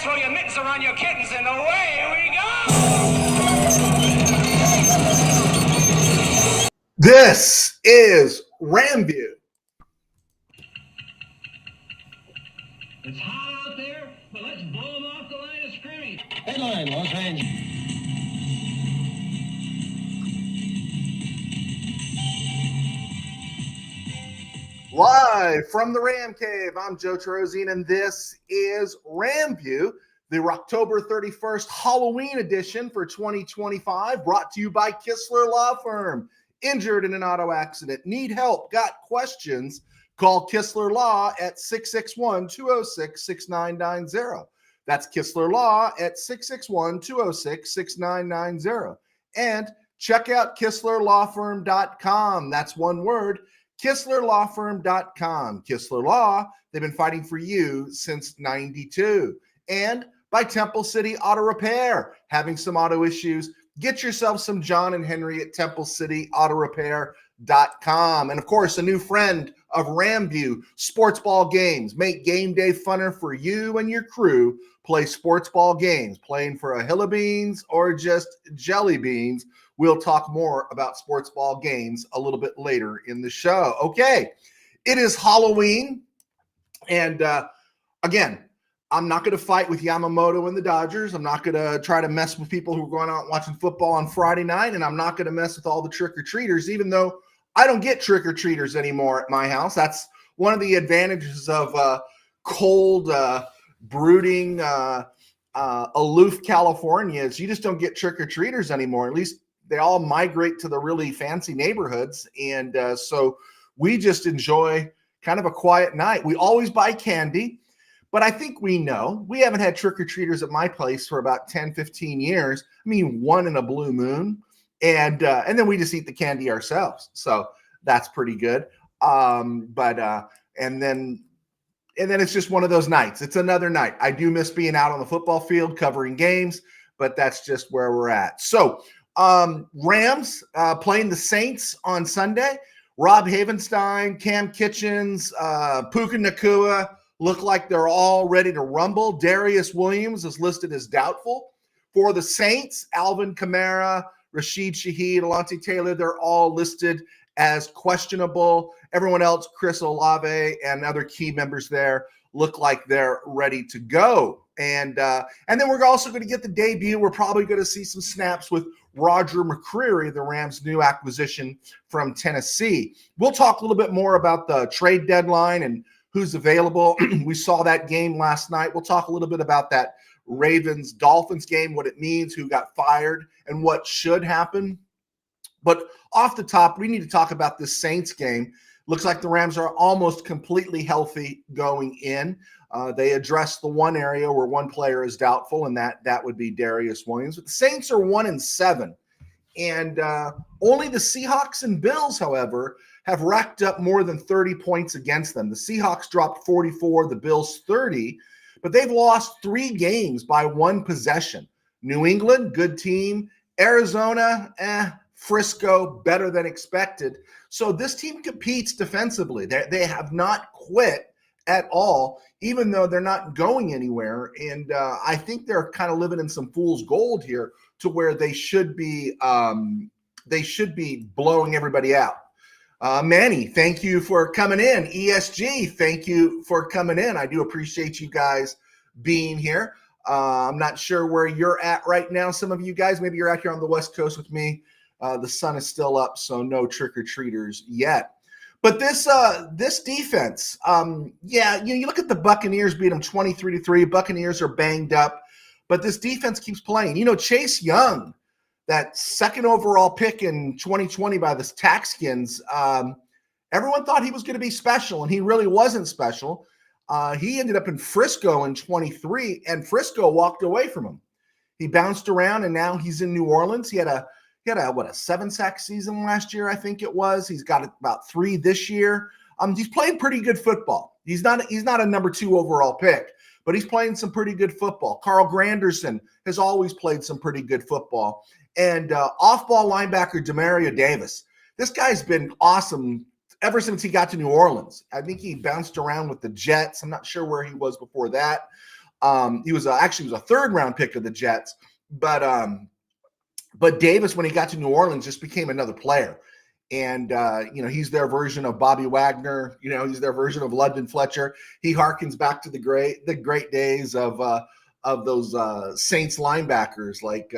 throw your mittens around your kittens, and away we go! This is RamView. It's hot out there, but let's blow them off the line of scrimmage. Headline, Los Angeles. Live from the Ram Cave, I'm Joe Terozine, and this is RamView, the October 31st Halloween edition for 2025, brought to you by Kistler Law Firm. Injured in an auto accident, need help, got questions? Call Kistler Law at 661-206-6990. That's Kistler Law at 661-206-6990. And check out KistlerLawFirm.com. That's one word. KistlerLawFirm.com. Kistler Law, they've been fighting for you since 92. And by Temple City Auto Repair, having some auto issues, get yourself some John and Henry at TempleCityAutoRepair.com. And of course, a new friend of RamView, sports ball games. Make game day funner for you and your crew. Play sports ball games, playing for a hill of beans or just jelly beans. We'll talk more about sports ball games a little bit later in the show. Okay, it is Halloween. And again, I'm not going to fight with Yamamoto and the Dodgers. I'm not going to try to mess with people who are going out and watching football on Friday night. And I'm not going to mess with all the trick-or-treaters, even though I don't get trick-or-treaters anymore at my house. That's one of the advantages of cold, brooding, aloof California is you just don't get trick-or-treaters anymore. At least they all migrate to the really fancy neighborhoods. And so we just enjoy kind of a quiet night. We always buy candy, but I think we know. We haven't had trick-or-treaters at my place for about 10, 15 years. I mean, one in a blue moon. And then we just eat the candy ourselves. So that's pretty good. And then it's just one of those nights. It's another night. I do miss being out on the football field covering games, but that's just where we're at. So Rams playing the Saints on Sunday. Rob Havenstein, Cam Kitchens, Puka Nacua look like they're all ready to rumble. Darius Williams is listed as doubtful. For the Saints, Alvin Kamara, Rashid Shaheed, Alontae Taylor, they're all listed as questionable. Everyone else, Chris Olave and other key members there, look like they're ready to go. And then we're also going to get the debut. We're probably going to see some snaps with Roger McCreary, the Rams' new acquisition from Tennessee. We'll talk a little bit more about the trade deadline and who's available. We saw that game last night. We'll talk a little bit about that Ravens-Dolphins game, what it means, who got fired, and what should happen. But off the top, we need to talk about this Saints game. Looks like the Rams are almost completely healthy going in. They addressed the one area where one player is doubtful, and that would be Darius Williams. But the Saints are 1-7. And only the Seahawks and Bills, however, have racked up more than 30 points against them. The Seahawks dropped 44, the Bills 30, but they've lost 3 games by 1 possession. New England, good team. Arizona, Frisco, better than expected. So this team competes defensively. They have not quit at all, even though they're not going anywhere. And I think they're kind of living in some fool's gold here to where they should be blowing everybody out. Manny, thank you for coming in. ESG, thank you for coming in. I do appreciate you guys being here. I'm not sure where you're at right now. Some of you guys, maybe you're out here on the West Coast with me. The sun is still up, so no trick-or-treaters yet. But this defense, you look at the Buccaneers beat them 23-3. Buccaneers are banged up, but this defense keeps playing. Chase Young, that second overall pick in 2020 by the Taxkins, everyone thought he was going to be special, and he really wasn't special. He ended up in Frisco in 23, and Frisco walked away from him. He bounced around, and now he's in New Orleans. He had a 7-sack season last year, I think it was. He's got about 3 this year. He's playing pretty good football. He's not a number 2 overall pick, but he's playing some pretty good football. Carl Granderson has always played some pretty good football. And off-ball linebacker Demario Davis. This guy's been awesome ever since he got to New Orleans. I think he bounced around with the Jets. I'm not sure where he was before that. He was actually was a third-round pick of the Jets, but Davis, when he got to New Orleans, just became another player. And, he's their version of Bobby Wagner. He's their version of London Fletcher. He harkens back to the great days of those Saints linebackers like,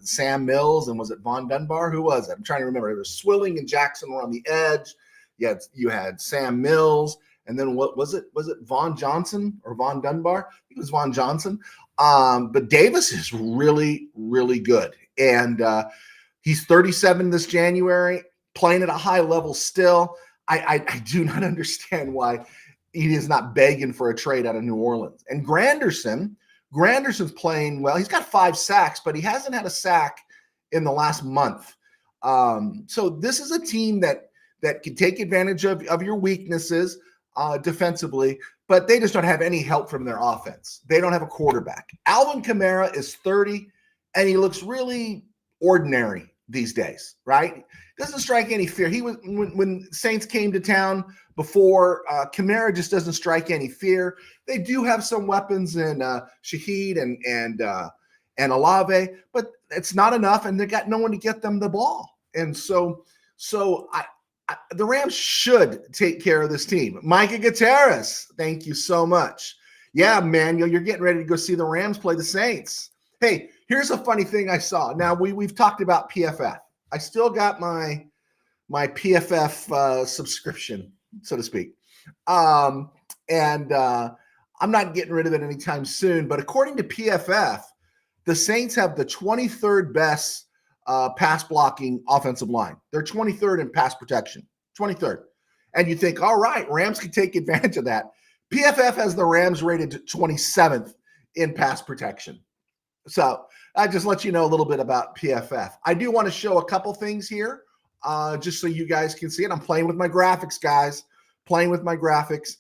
Sam Mills, and was it Von Dunbar? Who was it? I'm trying to remember. It was Swilling and Jackson were on the edge. You had Sam Mills. And then what was it? Was it Von Johnson or Von Dunbar? I think it was Von Johnson. But Davis is really, really good. And he's 37 this January, playing at a high level still. I do not understand why he is not begging for a trade out of New Orleans. And Granderson's playing well. He's got 5 sacks, but he hasn't had a sack in the last month. So this is a team that can take advantage of your weaknesses defensively, but they just don't have any help from their offense. They don't have a quarterback. Alvin Kamara is 30, and he looks really ordinary these days, right? Doesn't strike any fear. He was when Saints came to town before. Kamara just doesn't strike any fear. They do have some weapons in Shaheed and Olave, but it's not enough, and they got no one to get them the ball. And so the Rams should take care of this team. Micah Gutierrez, thank you so much. Yeah, Manuel, you're getting ready to go see the Rams play the Saints. Hey, here's a funny thing I saw. Now, we've talked about PFF. I still got my PFF subscription, so to speak. I'm not getting rid of it anytime soon. But according to PFF, the Saints have the 23rd best pass blocking offensive line. They're 23rd in pass protection, 23rd. And you think, all right, Rams can take advantage of that. PFF has the Rams rated 27th in pass protection. So I just let you know a little bit about PFF. I do want to show a couple things here just so you guys can see it. I'm playing with my graphics, guys, playing with my graphics.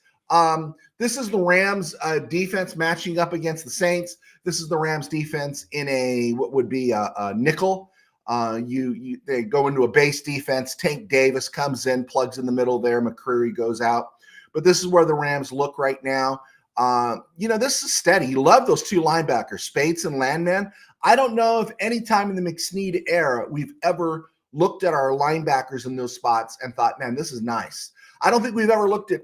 This is the Rams defense matching up against the Saints. This is the Rams defense in what would be a nickel. They go into a base defense. Tank Davis comes in, plugs in the middle there. McCreary goes out. But this is where the Rams look right now. This is steady. You love those 2 linebackers, Spates and Landman. I don't know if any time in the McSnead era we've ever looked at our linebackers in those spots and thought, man, this is nice. I don't think we've ever looked at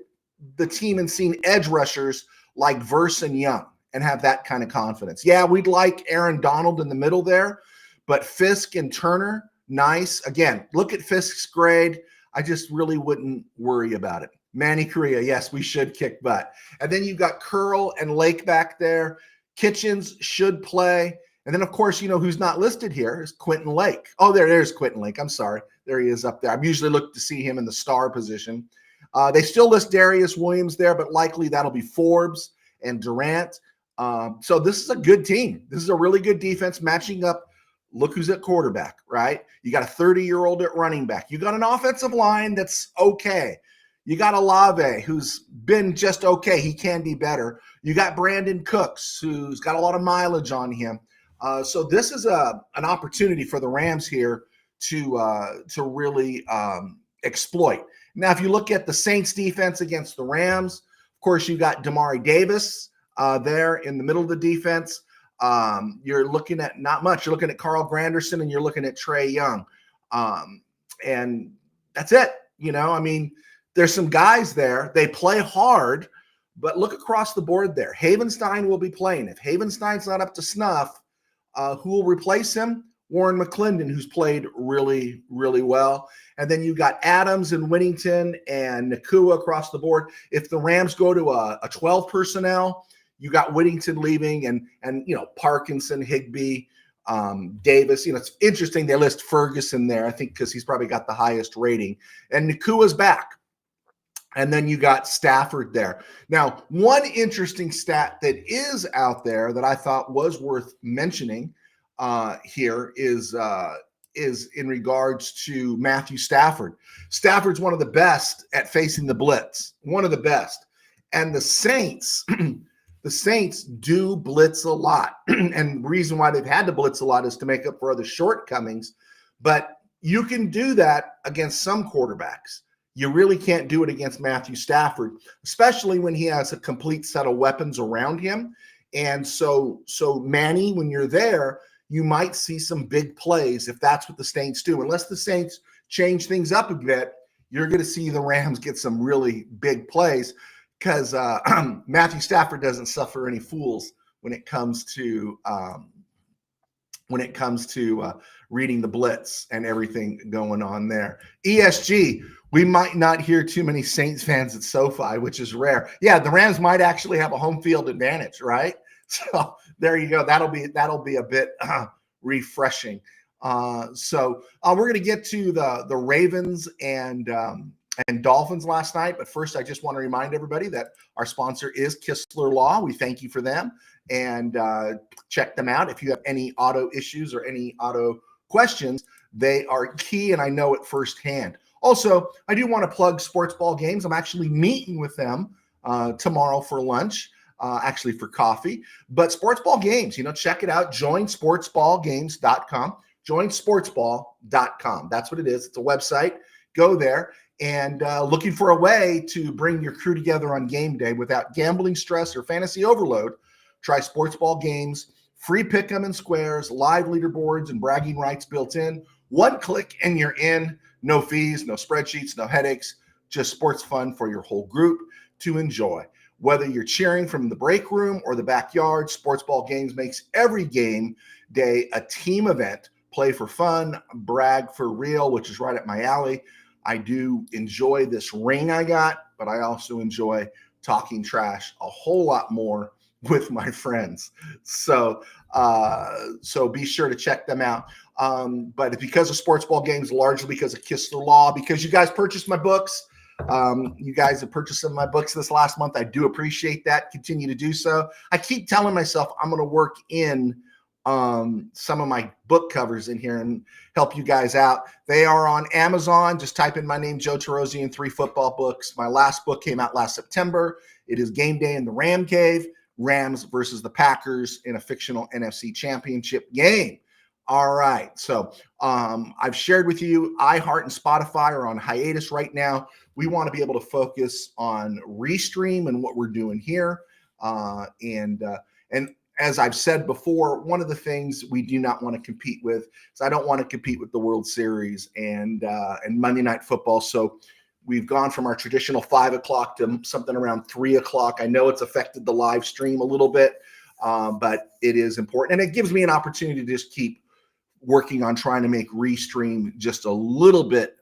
the team and seen edge rushers like Verse and Young and have that kind of confidence. Yeah, we'd like Aaron Donald in the middle there, but Fisk and Turner, nice. Again, look at Fisk's grade. I just really wouldn't worry about it. Manny Correa, yes, we should kick butt. And then you've got Curl and Lake back there. Kitchens should play. And then, of course, who's not listed here is Quentin Lake. Oh, there's Quentin Lake. I'm sorry. There he is up there. I'm usually looking to see him in the star position. They still list Darius Williams there, but likely that'll be Forbes and Durant. So this is a good team. This is a really good defense matching up. Look who's at quarterback, right? You got a 30-year-old at running back. You got an offensive line that's okay. You got Olave, who's been just okay. He can be better. You got Brandon Cooks, who's got a lot of mileage on him. So this is an opportunity for the Rams here to really exploit. Now, if you look at the Saints defense against the Rams, of course, you got Damari Davis there in the middle of the defense. You're looking at not much. You're looking at Carl Granderson and you're looking at Trey Young. And that's it. There's some guys there. They play hard, but look across the board there. Havenstein will be playing. If Havenstein's not up to snuff, who will replace him? Warren McClendon, who's played really, really well. And then you got Adams and Whittington and Nakua across the board. If the Rams go to a 12 personnel, you got Whittington leaving and Parkinson, Higbee, Davis. It's interesting they list Ferguson there, I think, because he's probably got the highest rating. And Nakua's back. And then you got Stafford there. Now, one interesting stat that is out there that I thought was worth mentioning here is in regards to Matthew Stafford. Stafford's one of the best at facing the blitz, one of the best. And the Saints, do blitz a lot. And the reason why they've had to blitz a lot is to make up for other shortcomings. But you can do that against some quarterbacks. You really can't do it against Matthew Stafford, especially when he has a complete set of weapons around him. And so Manny, when you're there, you might see some big plays if that's what the Saints do. Unless the Saints change things up a bit, you're going to see the Rams get some really big plays because Matthew Stafford doesn't suffer any fools when it comes to reading the blitz and everything going on there. ESG, we might not hear too many Saints fans at SoFi, which is rare. Yeah, the Rams might actually have a home field advantage, right? So there you go. That'll be a bit refreshing. So we're going to get to the Ravens and Dolphins last night. But first, I just want to remind everybody that our sponsor is Kistler Law. We thank you for them, and check them out. If you have any auto issues or any auto questions, they are key, and I know it firsthand. Also, I do want to plug Sports Ball Games. I'm actually meeting with them tomorrow for lunch. Actually for coffee, but Sports Ball Games, check it out. Join sportsballgames.com. Joinsportsball.com. That's what it is. It's a website. Go there, and looking for a way to bring your crew together on game day without gambling stress or fantasy overload. Try Sports Ball Games. Free pick 'em and squares, live leaderboards, and bragging rights built in. One click and you're in. No fees, no spreadsheets, no headaches. Just sports fun for your whole group to enjoy. Whether you're cheering from the break room or the backyard, Sports Ball Games makes every game day a team event. Play for fun, brag for real, which is right up my alley. I do enjoy this ring I got, but I also enjoy talking trash a whole lot more with my friends. So be sure to check them out. But because of Sports Ball Games, largely because of Kistler Law, because you guys purchased my books, you guys have purchased some of my books this last month. I do appreciate that. Continue to do so. I keep telling myself I'm going to work in some of my book covers in here and help you guys out. They are on Amazon. Just type in my name, Joe Terosian, 3 football books. My last book came out last September. It is Game Day in the Ram Cave, Rams versus the Packers in a fictional NFC Championship game. All right. So I've shared with you, iHeart and Spotify are on hiatus right now. We want to be able to focus on Restream and what we're doing here. And as I've said before, one of the things we do not want to compete with is I don't want to compete with the World Series and Monday Night Football. So we've gone from our traditional 5 o'clock to something around 3 o'clock. I know it's affected the live stream a little bit, but it is important. And it gives me an opportunity to just keep working on trying to make Restream just a little bit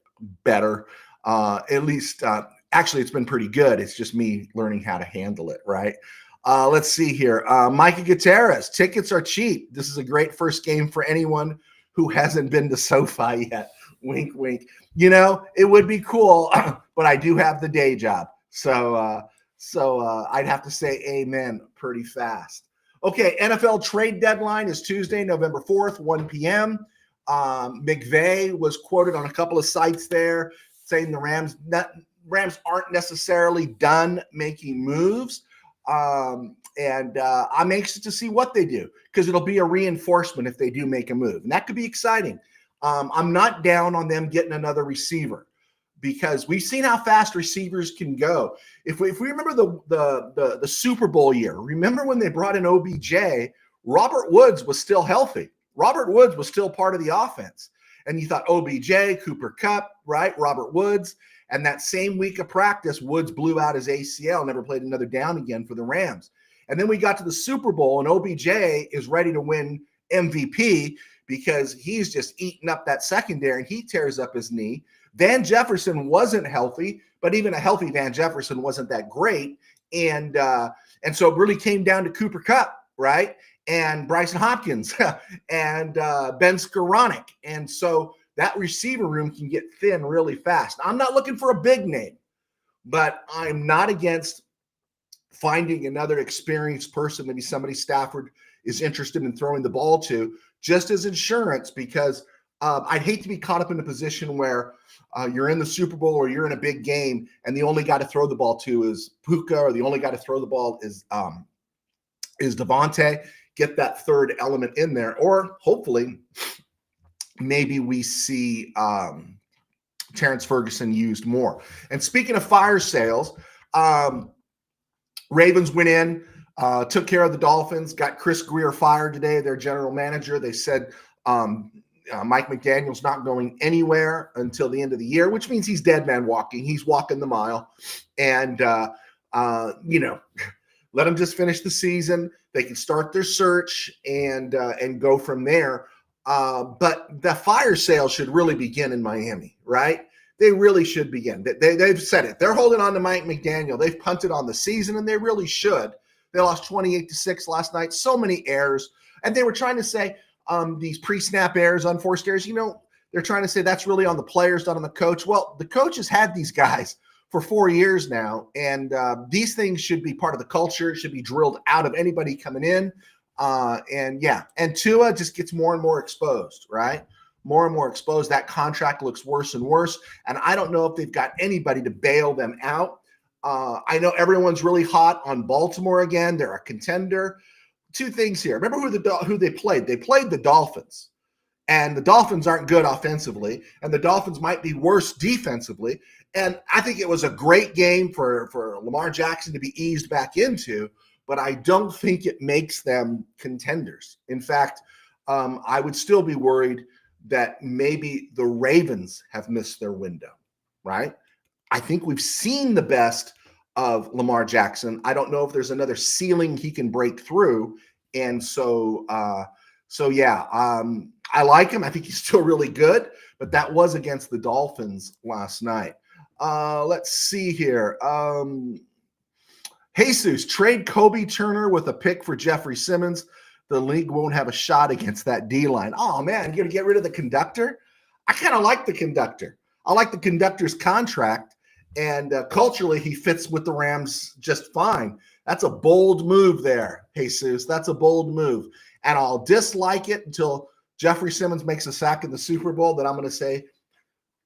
better. At least, actually, it's been pretty good. It's just me learning how to handle it, right? Let's see here. Micah Gutierrez, tickets are cheap. This is a great first game for anyone who hasn't been to SoFi yet. Wink, wink. It would be cool, but I do have the day job. So I'd have to say amen pretty fast. Okay, NFL trade deadline is Tuesday, November 4th, 1 p.m. McVay was quoted on a couple of sites there saying the Rams aren't necessarily done making moves. And I'm anxious to see what they do because it'll be a reinforcement if they do make a move. And that could be exciting. I'm not down on them getting another receiver because we've seen how fast receivers can go. If we remember the Super Bowl year, remember when they brought in OBJ, Robert Woods was still healthy. Robert Woods was still part of the offense. And you thought OBJ, Cooper Kupp, right? Robert Woods. And that same week of practice, Woods blew out his ACL, never played another down again for the Rams. And then we got to the Super Bowl, and OBJ is ready to win MVP because he's just eating up that secondary, and he tears up his knee. Van Jefferson wasn't healthy, but even a healthy Van Jefferson wasn't that great. And so it really came down to Cooper Kupp, right? And Bryson Hopkins and Ben Skoranek. And so that receiver room can get thin really fast. I'm not looking for a big name, but I'm not against finding another experienced person, maybe somebody Stafford is interested in throwing the ball to, just as insurance, because I'd hate to be caught up in a position where you're in the Super Bowl or you're in a big game and the only guy to throw the ball to is Puka, or the only guy to throw the ball is Devontae. Get that third element in there, or hopefully maybe we see Terrence Ferguson used more. And speaking of fire sales, Ravens went in, Took care of the Dolphins, got Chris Greer fired today, their general manager. They said Mike McDaniel's not going anywhere until the end of the year, which means he's dead man walking. He's walking the mile. And, let them just finish the season. They can start their search and go from there. But the fire sale should really begin in Miami, right? They really should begin. They've said it. They're holding on to Mike McDaniel. They've punted on the season, and they really should. They lost 28-6 last night. So many errors. And they were trying to say these pre-snap errors, unforced errors, they're trying to say that's really on the players, not on the coach. Well, the coach has had these guys for 4 years now, and these things should be part of the culture. It should be drilled out of anybody coming in. And Tua just gets more and more exposed, right? More and more exposed. That contract looks worse and worse, and I don't know if they've got anybody to bail them out. I know everyone's really hot on Baltimore again. They're a contender. Two things here. Remember who they played? They played the Dolphins, and the Dolphins aren't good offensively, and the Dolphins might be worse defensively. And I think it was a great game for Lamar Jackson to be eased back into, but I don't think it makes them contenders. In fact, I would still be worried that maybe the Ravens have missed their window, right? I think we've seen the best of Lamar Jackson. I don't know if there's another ceiling he can break through. And I like him. I think he's still really good, but that was against the Dolphins last night. Let's see here. Jesus, trade Kobe Turner with a pick for Jeffrey Simmons. The league won't have a shot against that D-line. Oh, man, you're going to get rid of the conductor? I kind of like the conductor. I like the conductor's contract, and culturally he fits with the Rams just fine. That's a bold move there, Jesus. That's a bold move. And I'll dislike it until Jeffrey Simmons makes a sack in the Super Bowl. Then I'm going to say,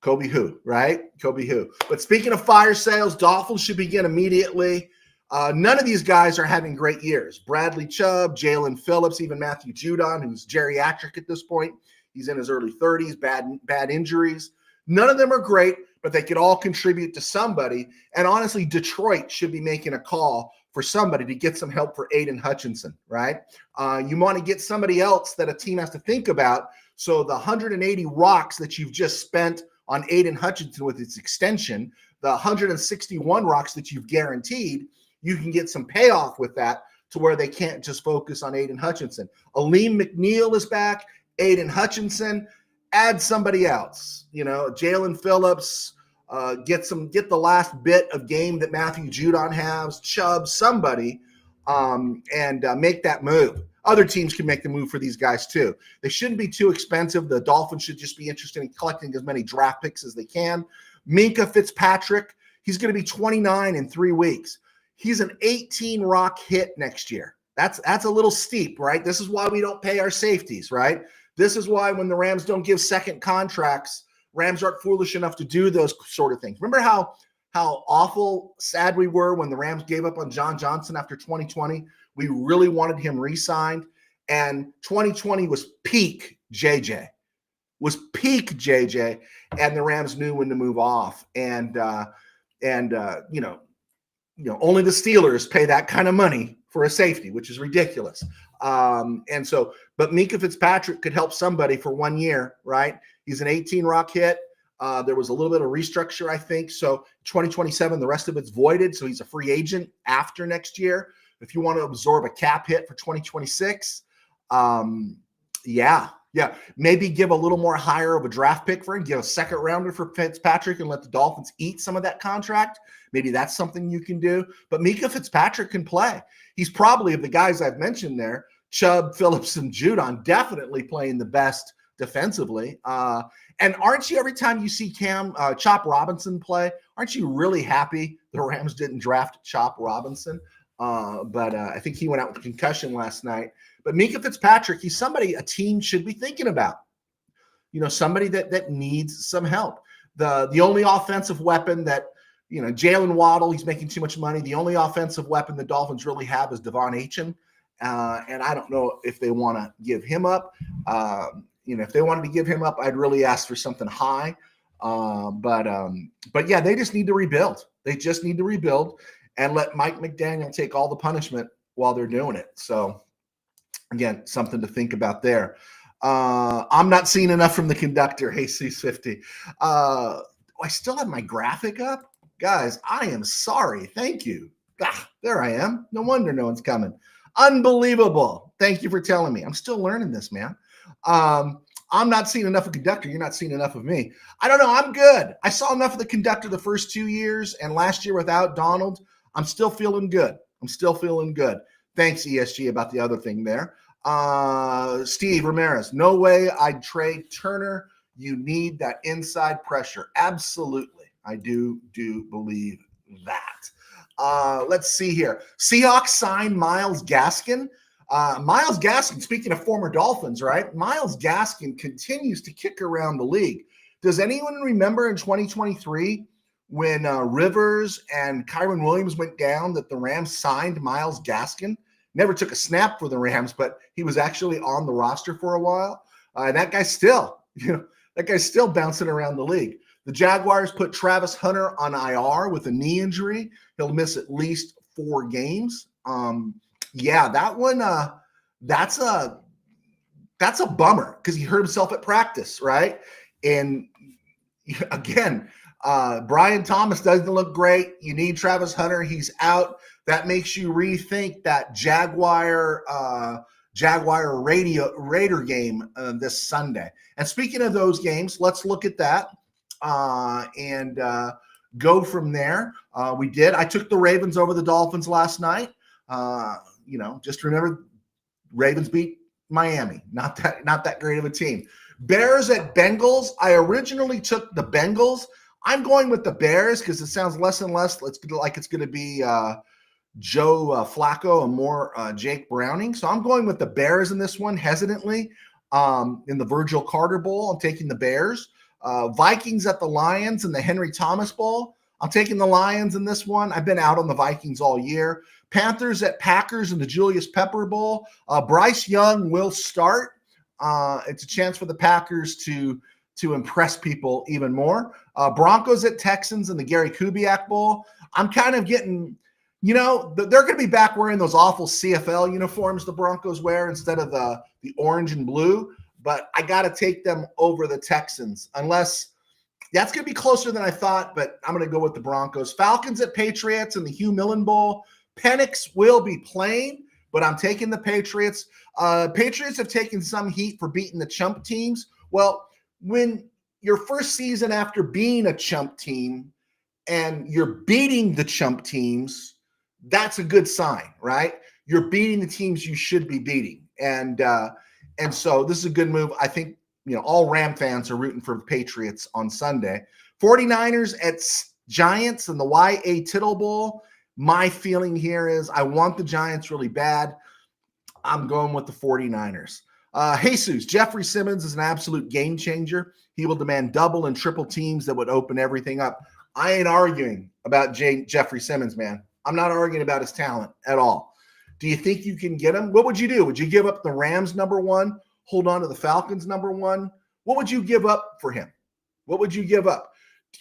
Kobe who, right? Kobe who. But speaking of fire sales, Dolphins should begin immediately. None of these guys are having great years. Bradley Chubb, Jalen Phillips, even Matthew Judon, who's geriatric at this point. He's in his early 30s, bad injuries. None of them are great, but they could all contribute to somebody. And honestly, Detroit should be making a call for somebody to get some help for Aiden Hutchinson, right? You want to get somebody else that a team has to think about. So the 180 rocks that you've just spent on Aiden Hutchinson with its extension, the 161 rocks that you've guaranteed, you can get some payoff with that to where they can't just focus on Aiden Hutchinson. Aleem McNeil is back. Aiden Hutchinson, add somebody else. Jalen Phillips, get the last bit of game that Matthew Judon has, Chubb, somebody, and make that move. Other teams can make the move for these guys too. They shouldn't be too expensive. The Dolphins should just be interested in collecting as many draft picks as they can. Minkah Fitzpatrick, he's going to be 29 in 3 weeks. He's an 18 rock hit next year. That's a little steep, right? This is why we don't pay our safeties, right? This is why when the Rams don't give second contracts, Rams aren't foolish enough to do those sort of things. Remember how awful sad we were when the Rams gave up on John Johnson after 2020? We really wanted him re-signed, and 2020 was peak JJ. And the Rams knew when to move off. And only the Steelers pay that kind of money for a safety, which is ridiculous. But Minkah Fitzpatrick could help somebody for 1 year, right? He's an 18 rock hit. There was a little bit of restructure, I think. So 2027, the rest of it's voided. So he's a free agent after next year. If you want to absorb a cap hit for 2026, maybe give a little more higher of a draft pick for him, give a second rounder for Fitzpatrick and let the Dolphins eat some of that contract. Maybe that's something you can do. But Minkah Fitzpatrick can play. He's probably, of the guys I've mentioned there, Chubb, Phillips, and Judon, definitely playing the best defensively. And aren't you, every time you see Chop Robinson play, aren't you really happy the Rams didn't draft Chop Robinson? But I think he went out with concussion last night. But Minkah Fitzpatrick, he's somebody a team should be thinking about. Somebody that needs some help. The only offensive weapon that, Jalen Waddle, he's making too much money. The only offensive weapon the Dolphins really have is Devon Achane. And I don't know if they want to give him up. If they wanted to give him up, I'd really ask for something high. But yeah, they just need to rebuild. They just need to rebuild and let Mike McDaniel take all the punishment while they're doing it. So again, something to think about there. I'm not seeing enough from the conductor. Hey, C50. I still have my graphic up? Guys, I am sorry. Thank you. There I am. No wonder no one's coming. Unbelievable. Thank you for telling me. I'm still learning this, man. I'm not seeing enough of conductor. You're not seeing enough of me. I don't know. I'm good. I saw enough of the conductor the first 2 years, and last year without Donald, I'm still feeling good. Thanks, ESG, about the other thing there. Steve Ramirez, no way I'd trade Turner. You need that inside pressure. Absolutely. I do believe that. Let's see here. Seahawks signed Myles Gaskin. Myles Gaskin, speaking of former Dolphins, right? Myles Gaskin continues to kick around the league. Does anyone remember in 2023 when Rivers and Kyron Williams went down that the Rams signed Myles Gaskin? Never took a snap for the Rams, but he was actually on the roster for a while. That guy's still bouncing around the league. The Jaguars put Travis Hunter on IR with a knee injury. He'll miss at least 4 games. Yeah, that one, that's a bummer because he hurt himself at practice, right? And again, Brian Thomas doesn't look great. You need Travis Hunter. He's out. That makes you rethink that Jaguar Raider game this Sunday. And speaking of those games, let's look at that and go from there. I took the Ravens over the Dolphins last night. Just remember, Ravens beat Miami. Not that great of a team. Bears at Bengals. I originally took the Bengals. I'm going with the Bears because it sounds less and less like it's going to be Joe Flacco and more Jake Browning. So I'm going with the Bears in this one hesitantly. In the Virgil Carter Bowl, I'm taking the Bears. Vikings at the Lions in the Henry Thomas Bowl. I'm taking the Lions in this one. I've been out on the Vikings all year. Panthers at Packers in the Julius Pepper Bowl. Bryce Young will start. It's a chance for the Packers to impress people even more. Broncos at Texans in the Gary Kubiak Bowl. I'm kind of getting, they're going to be back wearing those awful CFL uniforms the Broncos wear instead of the orange and blue. But I got to take them over the Texans unless that's going to be closer than I thought, but I'm going to go with the Broncos. Falcons at Patriots in the Hugh Millen Bowl. Penix will be playing, but I'm taking the Patriots. Patriots have taken some heat for beating the chump teams. Well, when your first season after being a chump team and you're beating the chump teams, that's a good sign, right? You're beating the teams you should be beating. And so this is a good move. I think, all Ram fans are rooting for the Patriots on Sunday. 49ers at Giants in the Y.A. Tittle Bowl. My feeling here is I want the Giants really bad. I'm going with the 49ers. Jesus, Jeffrey Simmons is an absolute game changer. He will demand double and triple teams that would open everything up. I ain't arguing about Jeffrey Simmons, man. I'm not arguing about his talent at all. Do you think you can get him? What would you do? Would you give up the Rams number 1, hold on to the Falcons number 1? What would you give up for him? What would you give up?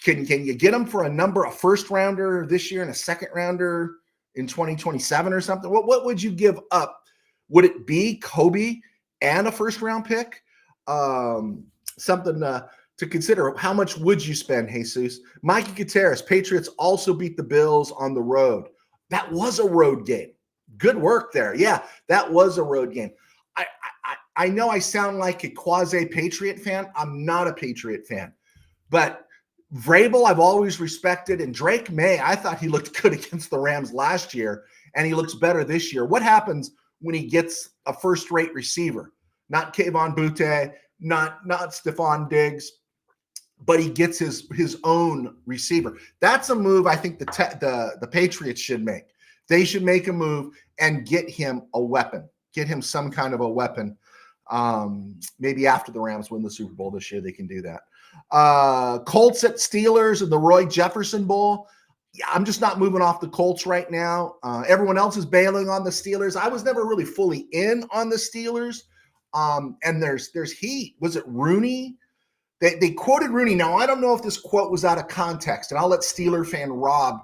Can you get him for a first rounder this year and a second rounder in 2027 or something? What would you give up? Would it be Kobe and a first round pick? Something to consider. How much would you spend, Jesus? Mikey Gutierrez, Patriots also beat the Bills on the road. That was a road game. Good work there. Yeah, that was a road game. I know I sound like a quasi-Patriot fan. I'm not a Patriot fan. But Vrabel, I've always respected. And Drake May, I thought he looked good against the Rams last year, and he looks better this year. What happens when he gets a first-rate receiver? Not Kayvon Butte, not Stephon Diggs, but he gets his own receiver. That's a move I think the Patriots should make. They should make a move and get him a weapon. Get him some kind of a weapon. Maybe after the Rams win the Super Bowl this year, they can do that. Colts at Steelers and the Roy Jefferson Bowl. Yeah, I'm just not moving off the Colts right now. Everyone else is bailing on the Steelers. I was never really fully in on the Steelers. And there's heat. Was it Rooney? They quoted Rooney. Now, I don't know if this quote was out of context, and I'll let Steeler fan Rob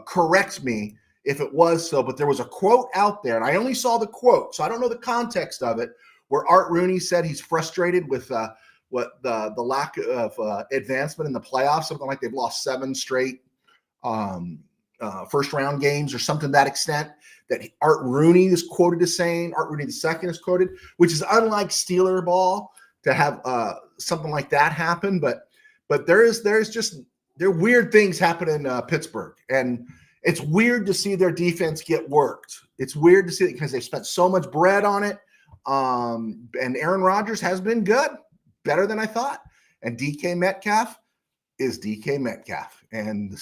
correct me if it was so, but there was a quote out there, and I only saw the quote, so I don't know the context of it, where Art Rooney said he's frustrated with what the lack of advancement in the playoffs, something like they've lost 7 straight first round games or something to that extent, that Art Rooney is quoted as saying. Art Rooney II is quoted, which is unlike Steeler ball to have something like that happen. But there are weird things happen in Pittsburgh, and it's weird to see their defense get worked. It's weird to see it because they spent so much bread on it. And Aaron Rodgers has been good, better than I thought. And DK Metcalf is DK Metcalf, and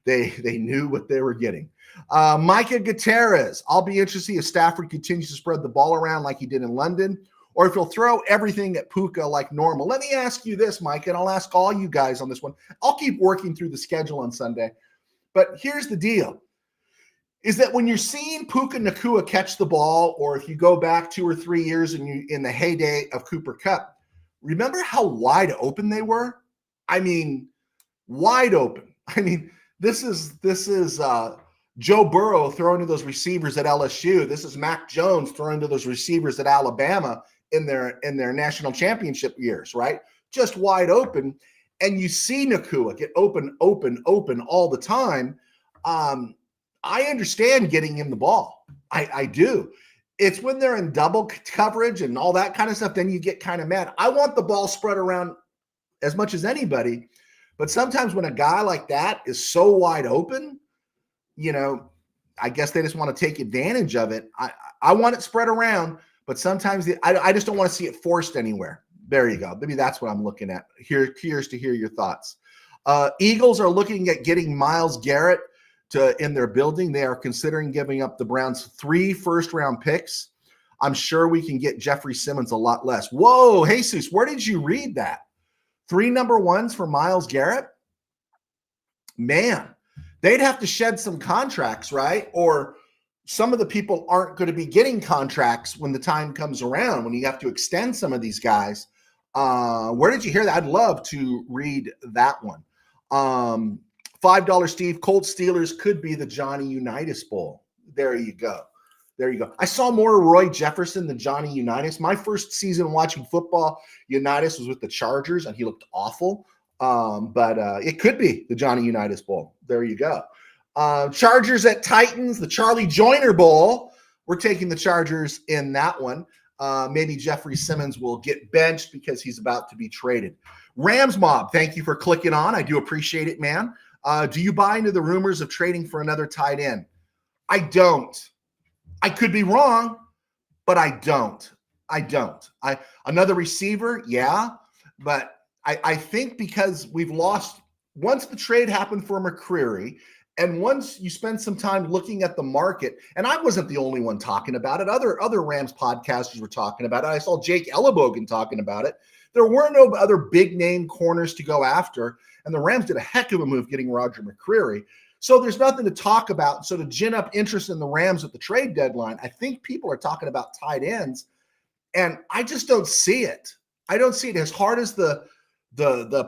they knew what they were getting. Micah Gutierrez, I'll be interested to see if Stafford continues to spread the ball around like he did in London, or if he'll throw everything at Puka like normal. Let me ask you this, Micah, and I'll ask all you guys on this one. I'll keep working through the schedule on Sunday. But here's the deal, is that when you're seeing Puka Nacua catch the ball, or if you go back 2 or 3 years and you in the heyday of Cooper Kupp, remember how wide open they were? I mean, wide open. I mean, this is Joe Burrow throwing to those receivers at LSU. This is Mac Jones throwing to those receivers at Alabama in their national championship years, right? Just wide open. And you see Nacua get open all the time. I understand getting him the ball. I do. It's when they're in double coverage and all that kind of stuff, then you get kind of mad. I want the ball spread around as much as anybody. But sometimes when a guy like that is so wide open, I guess they just want to take advantage of it. I want it spread around, but sometimes I just don't want to see it forced anywhere. There you go. Maybe that's what I'm looking at. Curious to hear your thoughts. Eagles are looking at getting Myles Garrett in their building. They are considering giving up the Browns 3 first-round picks. I'm sure we can get Jeffrey Simmons a lot less. Whoa, Jesus, where did you read that? 3 number 1s for Myles Garrett? Man, they'd have to shed some contracts, right? Or some of the people aren't going to be getting contracts when the time comes around, when you have to extend some of these guys. Where did you hear that? I'd love to read that one. $5 Steve, Colts Steelers could be the Johnny Unitas Bowl. There you go. I saw more Roy Jefferson than Johnny Unitas. My first season watching football, Unitas was with the Chargers, and he looked awful. But it could be the Johnny Unitas Bowl. There you go. Chargers at Titans, the Charlie Joyner Bowl. We're taking the Chargers in that one. Maybe Jeffrey Simmons will get benched because he's about to be traded. Rams Mob, thank you for clicking on. I do appreciate it, man. Do you buy into the rumors of trading for another tight end? I don't. I could be wrong, but I don't. Another receiver, yeah, but I think because we've lost once the trade happened for McCreary, and once you spend some time looking at the market, and I wasn't the only one talking about it. Other Rams podcasters were talking about it. I saw Jake Ellenbogen talking about it. There were no other big name corners to go after, and the Rams did a heck of a move getting Roger McCreary. So there's nothing to talk about. So to gin up interest in the Rams at the trade deadline, I think people are talking about tight ends, and I just don't see it. I don't see it. As hard as the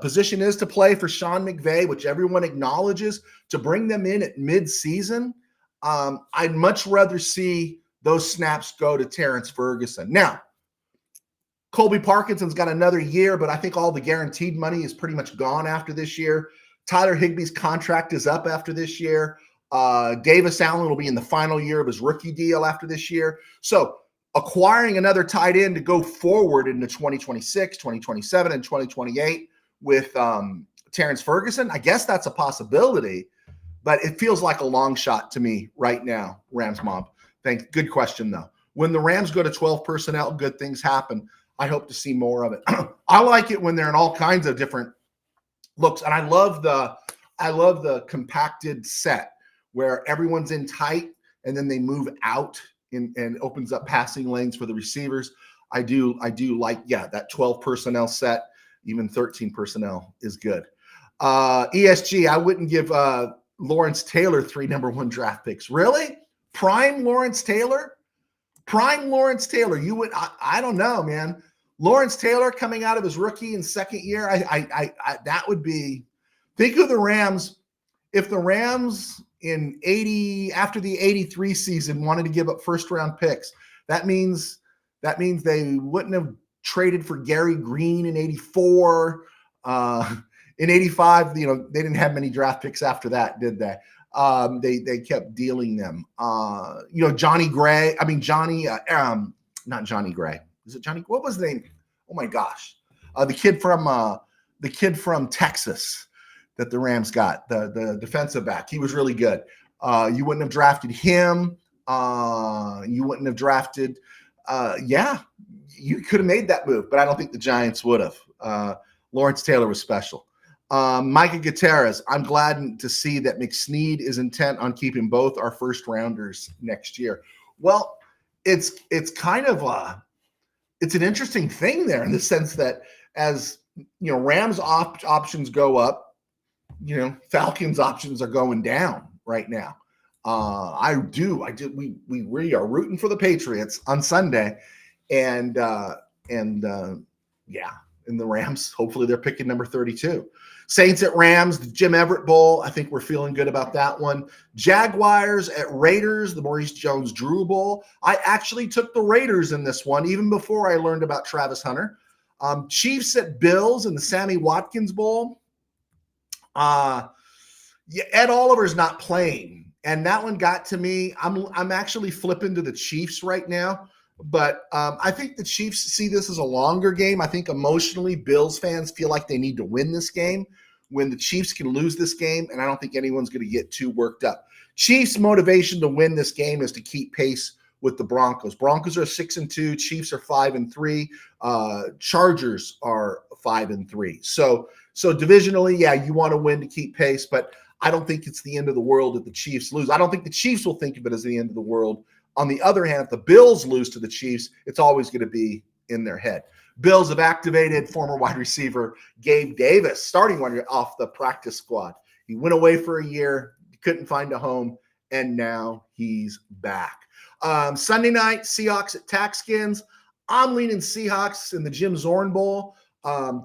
position is to play for Sean McVay, which everyone acknowledges, to bring them in at mid-season, I'd much rather see those snaps go to Terrence Ferguson. Now, Colby Parkinson's got another year, but I think all the guaranteed money is pretty much gone after this year. Tyler Higbee's contract is up after this year. Davis Allen will be in the final year of his rookie deal after this year. So acquiring another tight end to go forward into 2026, 2027, and 2028 with Terrence Ferguson, I guess that's a possibility, but it feels like a long shot to me right now, Rams Mob. Thanks. Good question, though. When the Rams go to 12 personnel, good things happen. I hope to see more of it. I like it when they're in all kinds of different looks, and I love the compacted set where everyone's in tight and then they move out and opens up passing lanes for the receivers. I do like, that 12 personnel set, even 13 personnel is good. ESG, I wouldn't give Lawrence Taylor 3 number 1 draft picks. Really? Prime Lawrence Taylor? You would, I don't know, man. Lawrence Taylor coming out of his rookie and second year, I that would be, think of the Rams if the Rams after the 83 season wanted to give up first round picks, that means they wouldn't have traded for Gary Green in 84. In 85, they didn't have many draft picks after that, did they? They kept dealing them. Johnny Gray. I mean, not Johnny Gray. Is it Johnny? What was the name? Oh my gosh. The kid from Texas that the Rams got, the defensive back. He was really good. You wouldn't have drafted him. You wouldn't have drafted. You could have made that move, but I don't think the Giants would have. Lawrence Taylor was special. Micah Gutierrez, I'm glad to see that McSneed is intent on keeping both our first rounders next year. Well, it's kind of it's an interesting thing there in the sense that as Rams options go up, Falcons options are going down right now. We are rooting for the Patriots on Sunday, and the Rams, hopefully they're picking number 32. Saints at Rams, the Jim Everett Bowl. I think we're feeling good about that one. Jaguars at Raiders, the Maurice Jones-Drew Bowl. I actually took the Raiders in this one, even before I learned about Travis Hunter. Chiefs at Bills in the Sammy Watkins Bowl. Ed Oliver's not playing, and that one got to me. I'm actually flipping to the Chiefs right now. But I think the Chiefs see this as a longer game. I think emotionally, Bills fans feel like they need to win this game when the Chiefs can lose this game, and I don't think anyone's going to get too worked up. Chiefs' motivation to win this game is to keep pace with the Broncos. Broncos are 6-2. Chiefs are 5-3. Chargers are 5-3. So divisionally, you want to win to keep pace, but I don't think it's the end of the world if the Chiefs lose. I don't think the Chiefs will think of it as the end of the world. On the other hand, if the Bills lose to the Chiefs, it's always going to be in their head. Bills have activated former wide receiver Gabe Davis, starting one off the practice squad. He went away for a year, couldn't find a home, and now he's back. Sunday night, Seahawks at Taxkins. I'm leaning Seahawks in the Jim Zorn Bowl.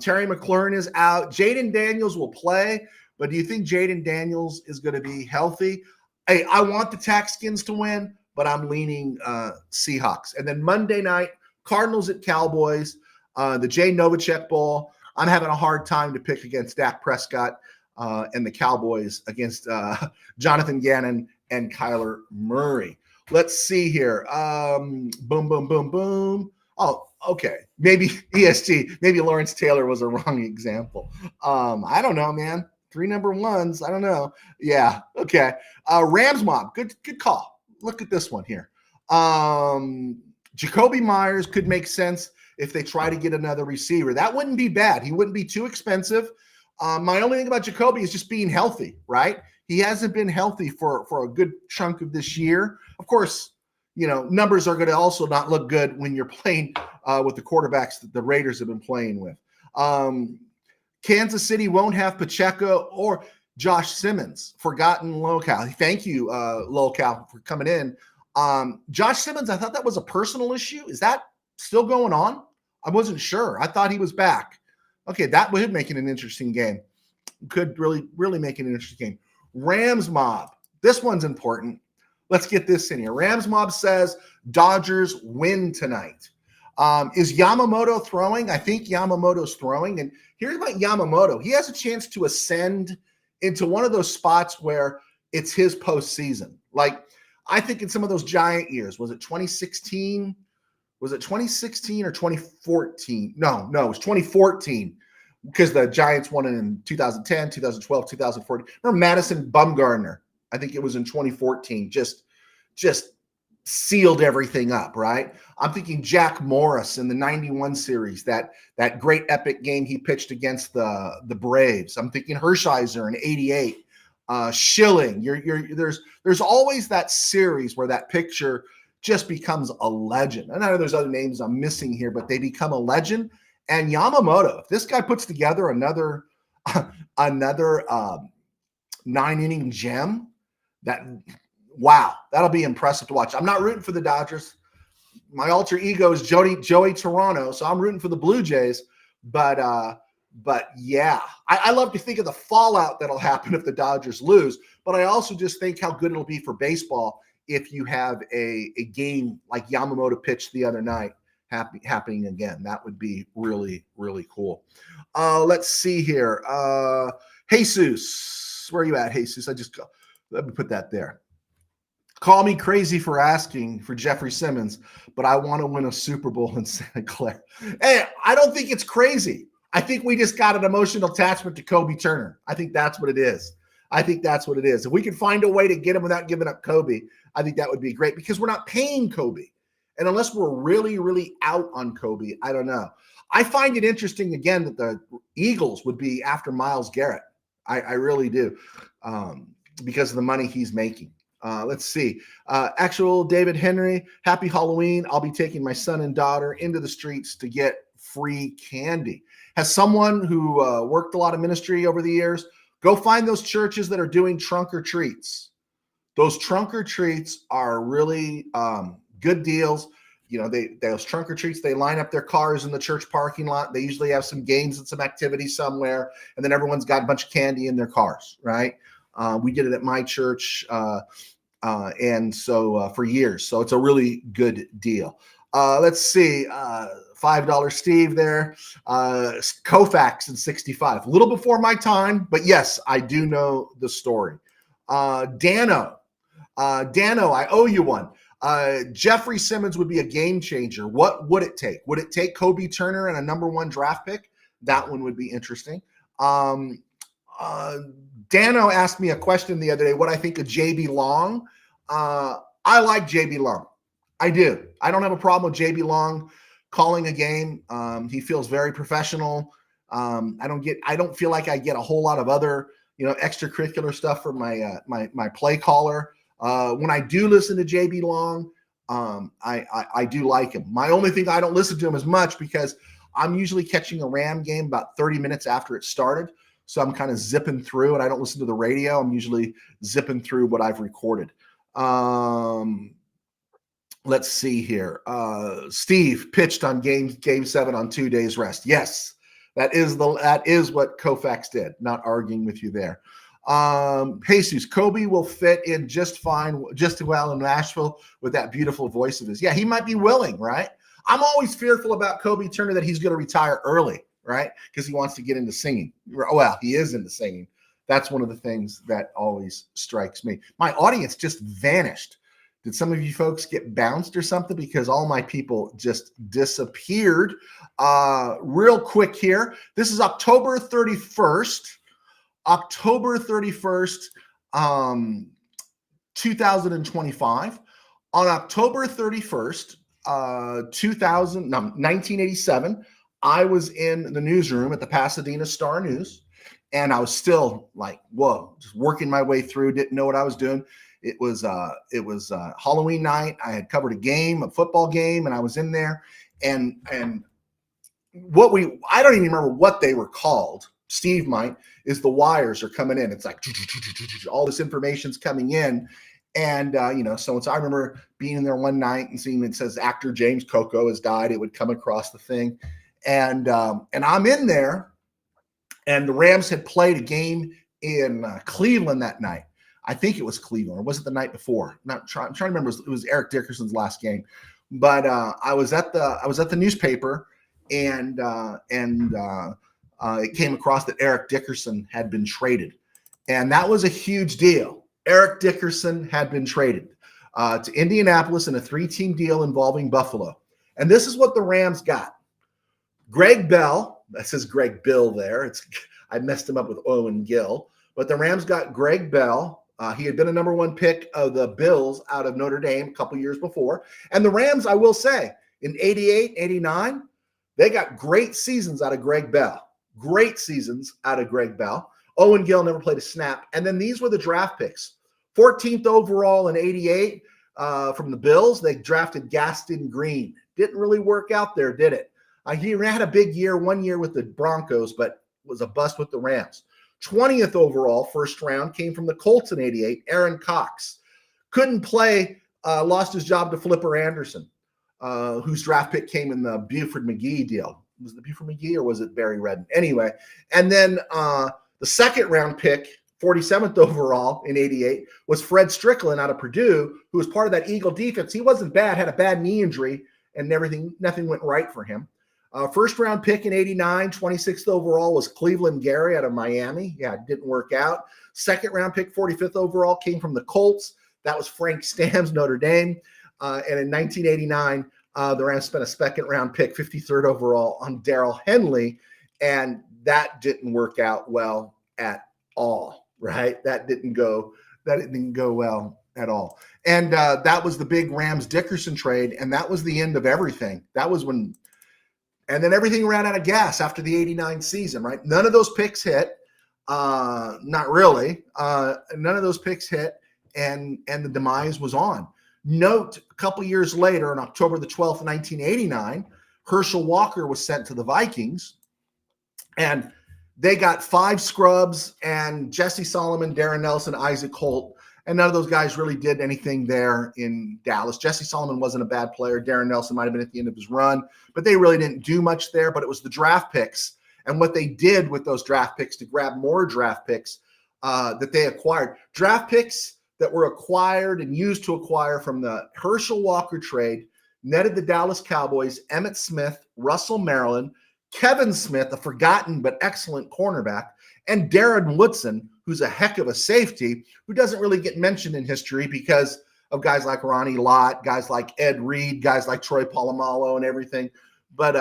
Terry McLaurin is out. Jaden Daniels will play, but do you think Jaden Daniels is going to be healthy? Hey, I want the Taxkins to win, but I'm leaning Seahawks. And then Monday night, Cardinals at Cowboys, the Jay Novacek Bowl. I'm having a hard time to pick against Dak Prescott and the Cowboys against Jonathan Gannon and Kyler Murray. Let's see here. Boom, boom, boom, boom. Oh, okay. Maybe ESG, maybe Lawrence Taylor was a wrong example. I don't know, man. 3 number ones. I don't know. Yeah. Okay. Rams mob. Good call. Look at this one here. Jacoby Myers could make sense if they try to get another receiver. That wouldn't be bad. He wouldn't be too expensive. My only thing about Jacoby is just being healthy, right? He hasn't been healthy for a good chunk of this year. Of course, numbers are going to also not look good when you're playing with the quarterbacks that the Raiders have been playing with. Kansas City won't have Pacheco or Josh Simmons, forgotten locale. Thank you, locale, for coming in. Josh Simmons, I thought that was a personal issue. Is that still going on? I wasn't sure. I thought he was back. Okay, that would make it an interesting game. Could really, really make it an interesting game. Rams mob. This one's important. Let's get this in here. Rams mob says Dodgers win tonight. Is Yamamoto throwing? I think Yamamoto's throwing. And here's about Yamamoto. He has a chance to ascend into one of those spots where it's his postseason. Like, I think in some of those Giant years, was it 2016? Was it 2016 or 2014? No, it was 2014 because the Giants won it in 2010, 2012, 2014. Remember Madison Bumgarner? I think it was in 2014. Just sealed everything up, right? I'm thinking Jack Morris in the 91 series, that great epic game he pitched against the Braves. I'm thinking Hershiser in 88. Schilling. There's always that series where that pitcher just becomes a legend. And I know there's other names I'm missing here, but they become a legend. And Yamamoto, if this guy puts together another 9-inning gem, that'll be impressive to watch. I'm not rooting for the Dodgers. My alter ego is Joey Toronto, so I'm rooting for the Blue Jays. But But yeah, I love to think of the fallout that'll happen if the Dodgers lose. But I also just think how good it'll be for baseball if you have a game like Yamamoto pitched the other night happening again. That would be really, really cool. Let's see here. Jesus, where are you at, Jesus? Let me put that there. Call me crazy for asking for Jeffrey Simmons, but I want to win a Super Bowl in Santa Clara. Hey, I don't think it's crazy. I think we just got an emotional attachment to Kobe Turner. I think that's what it is. If we can find a way to get him without giving up Kobe, I think that would be great because we're not paying Kobe. And unless we're really, really out on Kobe, I don't know. I find it interesting, again, that the Eagles would be after Myles Garrett. I really do, because of the money he's making. Let's see. Actual David Henry, happy Halloween. I'll be taking my son and daughter into the streets to get free candy. Has someone who worked a lot of ministry over the years, go find those churches that are doing trunk or treats. Those trunk or treats are really good deals. You know, those trunk or treats, they line up their cars in the church parking lot. They usually have some games and some activity somewhere, and then everyone's got a bunch of candy in their cars, right? We did it at my church, and so for years. So it's a really good deal. Let's see. $5 Steve there. Koufax in 65. A little before my time, but yes, I do know the story. Dano, I owe you one. Jeffrey Simmons would be a game changer. What would it take? Would it take Kobe Turner and a number 1 draft pick? That one would be interesting. Dano asked me a question the other day, what I think of JB Long. I like JB Long. I do. I don't have a problem with JB Long calling a game. He feels very professional. I don't feel like I get a whole lot of other, extracurricular stuff from my play caller. When I do listen to JB Long, I do like him. My only thing, I don't listen to him as much because I'm usually catching a Ram game about 30 minutes after it started. So I'm kind of zipping through, and I don't listen to the radio. I'm usually zipping through what I've recorded. Let's see here. Steve pitched on game 7 on 2 days rest. Yes, that is what Koufax did. Not arguing with you there. Jesus, Kobe will fit in just fine, just well in Nashville with that beautiful voice of his. Yeah, he might be willing, right? I'm always fearful about Kobe Turner that he's going to retire early, right? Because he wants to get into singing. Well, he is into singing. That's one of the things that always strikes me. My audience just vanished. Did some of you folks get bounced or something? Because all my people just disappeared. Real quick here. This is October 31st. October 31st, 2025. On October 31st, 1987, I was in the newsroom at the Pasadena Star News, and I was still like, whoa, just working my way through, didn't know what I was doing. It was Halloween night. I had covered a football game, and I was in there, and I don't even remember what they were called. Steve might, is the wires are coming in. It's like all this information's coming in. And, so I remember being in there one night and seeing it says actor James Coco has died. It would come across the thing. And I'm in there, and the Rams had played a game in Cleveland that night. I think it was Cleveland, or was it the night before? I'm trying to remember. It was Eric Dickerson's last game. But I was at the newspaper, and it came across that Eric Dickerson had been traded. And that was a huge deal. Eric Dickerson had been traded to Indianapolis in a 3-team deal involving Buffalo. And this is what the Rams got. Greg Bell, that says Greg Bill there. I messed him up with Owen Gill. But the Rams got Greg Bell. He had been a number 1 pick of the Bills out of Notre Dame a couple years before. And the Rams, I will say, in 88, 89, they got great seasons out of Greg Bell. Great seasons out of Greg Bell. Owen Gill never played a snap. And then these were the draft picks. 14th overall in 88 from the Bills, they drafted Gaston Green. Didn't really work out there, did it? He had a big year, 1 year with the Broncos, but was a bust with the Rams. 20th overall, first round, came from the Colts in 88, Aaron Cox. Couldn't play, lost his job to Flipper Anderson, whose draft pick came in the Buford McGee deal. was it Buford McGee or was it Barry Redden? Anyway, and then the second round pick, 47th overall in 88, was Fred Strickland out of Purdue, who was part of that Eagle defense. He wasn't bad, had a bad knee injury, and nothing went right for him. First round pick in 89, 26th overall was Cleveland Gary out of Miami. Yeah, it didn't work out. Second round pick, 45th overall, came from the Colts. That was Frank Stamms, Notre Dame. And in 1989, the Rams spent a second round pick, 53rd overall, on Darrell Henley, and that didn't work out well at all, right? That didn't go well at all. And that was the big Rams Dickerson trade, and that was the end of everything. That was when, and then everything ran out of gas after the 89 season, right? None of those picks hit. Not really. None of those picks hit, and the demise was on. Note, a couple years later, on October the 12th, 1989, Herschel Walker was sent to the Vikings, and they got 5 scrubs and Jesse Solomon, Darren Nelson, Isaac Holt, and none of those guys really did anything there in Dallas. Jesse Solomon wasn't a bad player. Darren Nelson might have been at the end of his run, but they really didn't do much there. But it was the draft picks and what they did with those draft picks to grab more draft picks that they acquired. Draft picks that were acquired and used to acquire from the Herschel Walker trade netted the Dallas Cowboys Emmitt Smith, Russell Maryland, Kevin Smith, a forgotten but excellent cornerback, and Darren Woodson, who's a heck of a safety, who doesn't really get mentioned in history because of guys like Ronnie Lott, guys like Ed Reed, guys like Troy Polamalu and everything. But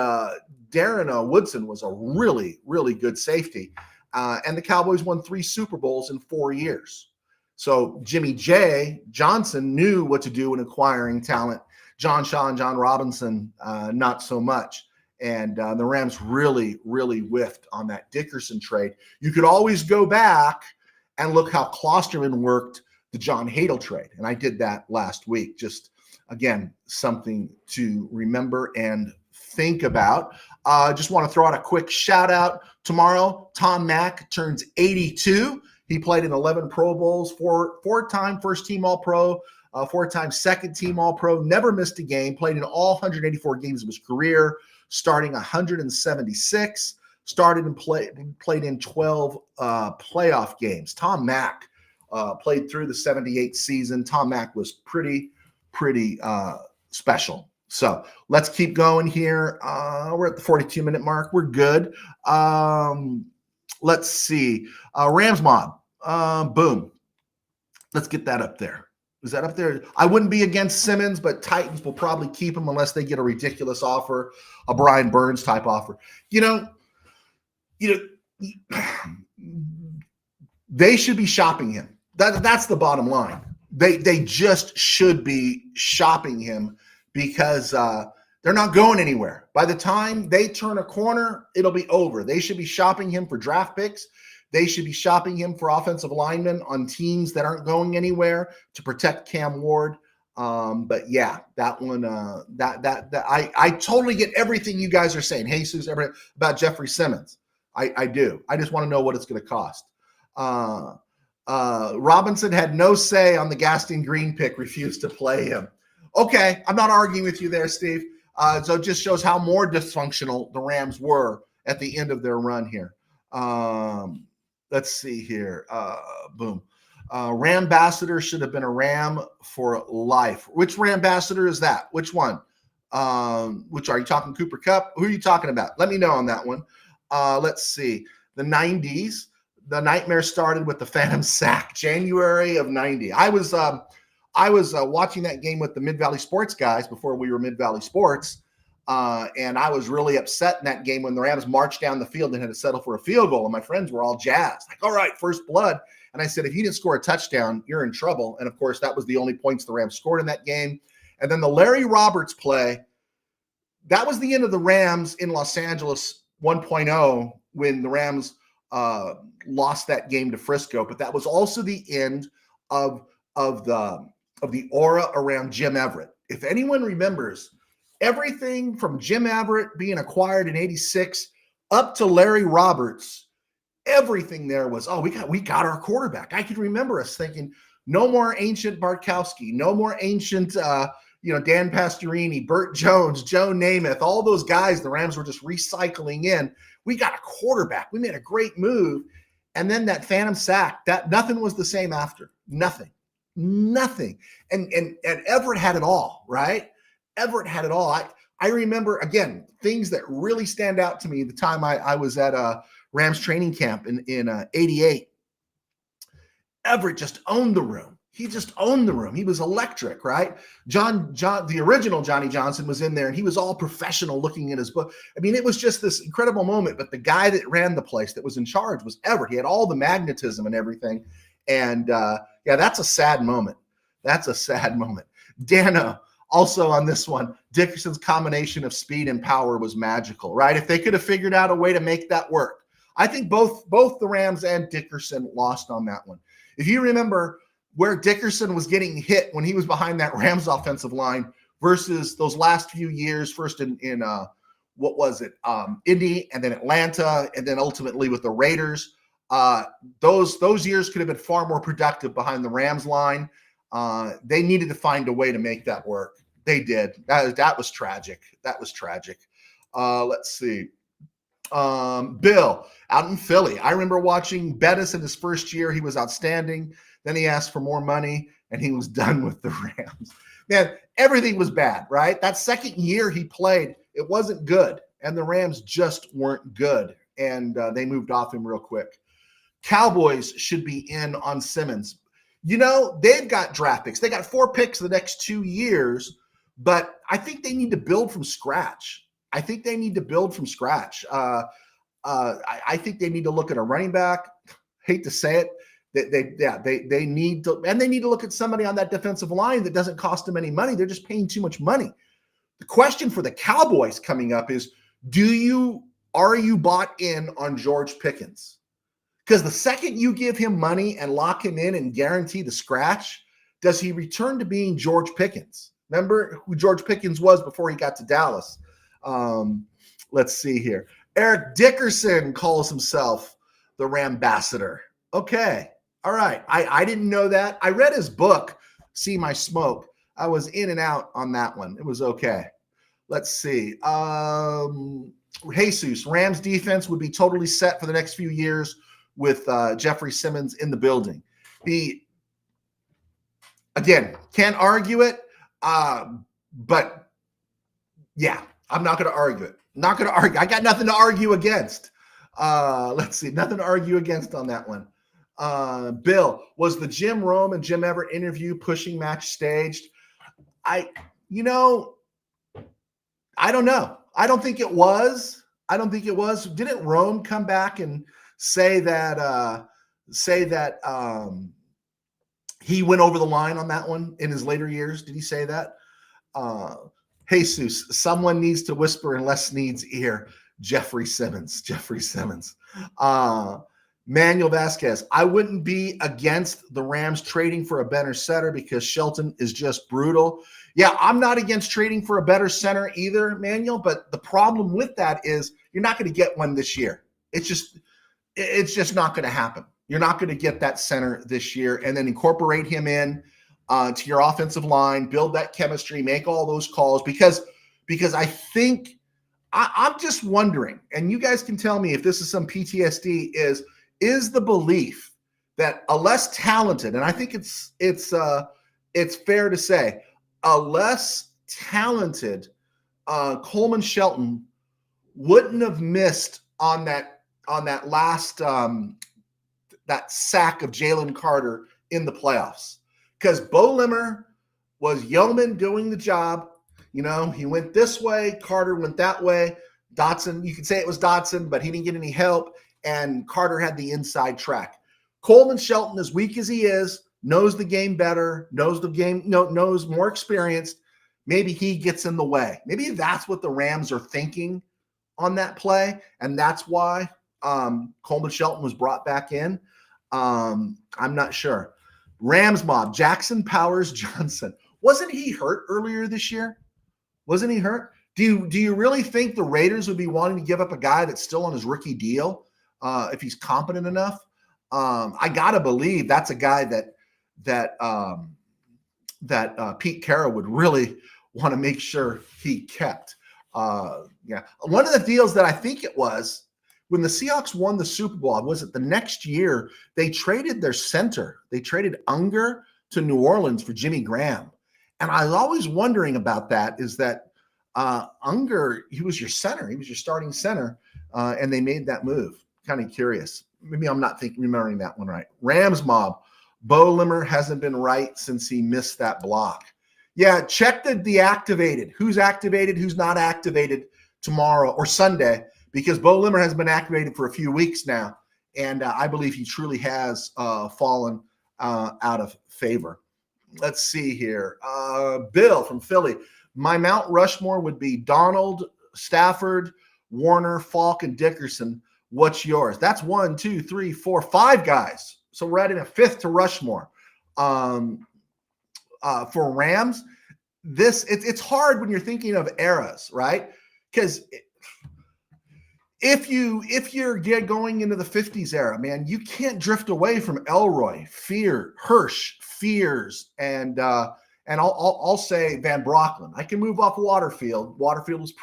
Darren Woodson was a really, really good safety. And the Cowboys won 3 Super Bowls in 4 years. So Jimmy J. Johnson knew what to do in acquiring talent. John Shaw and John Robinson, not so much. And the Rams really, really whiffed on that Dickerson trade. You could always go back and look how Klosterman worked the John Hadel trade. And I did that last week. Just, again, something to remember and think about. Just want to throw out a quick shout out. Tomorrow, Tom Mack turns 82. He played in 11 Pro Bowls, four-time first-team All-Pro, 4-time second-team All-Pro, never missed a game, played in all 184 games of his career, starting 176, started and played in 12 playoff games. Tom Mack played through the 78 season. Tom Mack was pretty special. So let's keep going here. We're at the 42-minute mark. We're good. Let's see. Rams Mob. Boom. Let's get that up there. Is that up there? I wouldn't be against Simmons, but Titans will probably keep him unless they get a ridiculous offer, a Brian Burns type offer. They should be shopping him. That's the bottom line. They just should be shopping him because they're not going anywhere. By the time they turn a corner, it'll be over. They should be shopping him for draft picks. They should be shopping him for offensive linemen on teams that aren't going anywhere to protect Cam Ward. But yeah, that one, I totally get everything you guys are saying. Jesus, everything about Jeffrey Simmons. I do. I just want to know what it's going to cost. Robinson had no say on the Gaston Green pick, refused to play him. Okay, I'm not arguing with you there, Steve. So it just shows how more dysfunctional the Rams were at the end of their run here. Let's see here. Boom. Rambassador should have been a Ram for life. Which Rambassador is that? Which one? Which are you talking, Cooper Kupp? Who are you talking about? Let me know on that one. Let's see. The 90s. The nightmare started with the Phantom Sack, January of 90. I was watching that game with the Mid-Valley Sports guys before we were Mid-Valley Sports. And I was really upset in that game when the Rams marched down the field and had to settle for a field goal. And my friends were all jazzed. Like, all right, first blood. And I said, if you didn't score a touchdown, you're in trouble. And of course, that was the only points the Rams scored in that game. And then the Larry Roberts play, that was the end of the Rams in Los Angeles 1.0 when the Rams lost that game to Frisco. But that was also the end of the aura around Jim Everett. If anyone remembers, everything from Jim Everett being acquired in 86 up to Larry Roberts, everything there was, we got our quarterback. I can remember us thinking, no more ancient Bartkowski, no more ancient, Dan Pastorini, Burt Jones, Joe Namath, all those guys the Rams were just recycling in. We got a quarterback. We made a great move. And then that phantom sack, that nothing was the same after. Nothing. And Everett had it all, right? Everett had it all. I remember, again, things that really stand out to me the time I was at Rams training camp in 88. Everett just owned the room. He just owned the room. He was electric, right? John, the original Johnny Johnson was in there, and he was all professional looking at his book. I mean, it was just this incredible moment. But the guy that ran the place, that was in charge, was Everett. He had all the magnetism and everything. And that's a sad moment. That's a sad moment. Dano, also on this one, Dickerson's combination of speed and power was magical, right? If they could have figured out a way to make that work. I think both the Rams and Dickerson lost on that one. If you remember where Dickerson was getting hit when he was behind that Rams offensive line versus those last few years, first in what was it, Indy, and then Atlanta, and then ultimately with the Raiders, those years could have been far more productive behind the Rams line. They needed to find a way to make that work. They did. That was tragic. That was tragic. Let's see. Bill out in Philly. I remember watching Bettis in his first year. He was outstanding. Then he asked for more money, and he was done with the Rams. Man, everything was bad, right? That second year he played, it wasn't good, and the Rams just weren't good, and they moved off him real quick. Cowboys should be in on Simmons. They've got draft picks. They got 4 picks the next 2 years, but I think they need to build from scratch. I think they need to look at a running back. Hate to say it. They need to, and they need to look at somebody on that defensive line that doesn't cost them any money. They're just paying too much money. The question for the Cowboys coming up is, are you bought in on George Pickens? Because the second you give him money and lock him in and guarantee the scratch, does he return to being George Pickens? Remember who George Pickens was before he got to Dallas? Let's see here. Eric Dickerson calls himself the Rambassador. Okay. All right. I didn't know that. I read his book, See My Smoke. I was in and out on that one. It was okay. Let's see. Jesus, Rams defense would be totally set for the next few years with Jeffrey Simmons in the building. Again, can't argue it. But yeah, I'm not going to argue it. Not going to argue. I got nothing to argue against. Let's see. Nothing to argue against on that one. Bill, was the Jim Rome and Jim Everett interview pushing match staged? I don't know. I don't think it was. Didn't Rome come back and say that he went over the line on that one in his later years? Did he say that? Jesus, someone needs to whisper in Les Snead's ear. Jeffrey Simmons. Manuel Vasquez, I wouldn't be against the Rams trading for a better center because Shelton is just brutal. Yeah, I'm not against trading for a better center either, Manuel, but the problem with that is you're not going to get one this year. It's just not going to happen. You're not going to get that center this year, and then incorporate him in to your offensive line, build that chemistry, make all those calls, because I think I'm just wondering, and you guys can tell me if this is some PTSD, is the belief that a less talented, and I think it's fair to say, a less talented Coleman Shelton wouldn't have missed on that last that sack of Jalen Carter in the playoffs, because Bo Limmer was yeoman doing the job. He went this way, Carter went that way. Dotson, you could say it was Dotson, but he didn't get any help, and Carter had the inside track. Coleman Shelton, as weak as he is, knows the game better, knows more experienced. Maybe he gets in the way. Maybe that's what the Rams are thinking on that play, and that's why Coleman Shelton was brought back in. I'm not sure. Rams mob, Jackson Powers Johnson. Wasn't he hurt earlier this year? Wasn't he hurt? Do you really think the Raiders would be wanting to give up a guy that's still on his rookie deal if he's competent enough? I gotta believe that's a guy that Pete Carroll would really want to make sure he kept. Yeah, one of the deals that I think it was when the Seahawks won the Super Bowl, was it the next year, they traded their center. They traded Unger to New Orleans for Jimmy Graham. And I was always wondering about that, is that Unger, he was your center. He was your starting center, and they made that move. Kind of curious. Maybe I'm not remembering that one right. Rams mob. Bo Limmer hasn't been right since he missed that block. Yeah, check the deactivated. Who's activated, who's not activated tomorrow or Sunday, because Bo Limmer has been activated for a few weeks now, and I believe he truly has fallen out of favor. Let's see here. Bill from Philly. My Mount Rushmore would be Donald, Stafford, Warner, Falk, and Dickerson. What's yours? That's 1, 2, 3, 4, 5 guys. So we're adding a fifth to Rushmore. For Rams, it's hard when you're thinking of eras, right? Because if you're going into the 50s era, man, you can't drift away from Elroy, Hirsch, Fears, and I'll say Van Brocklin. I can move off Waterfield. Waterfield was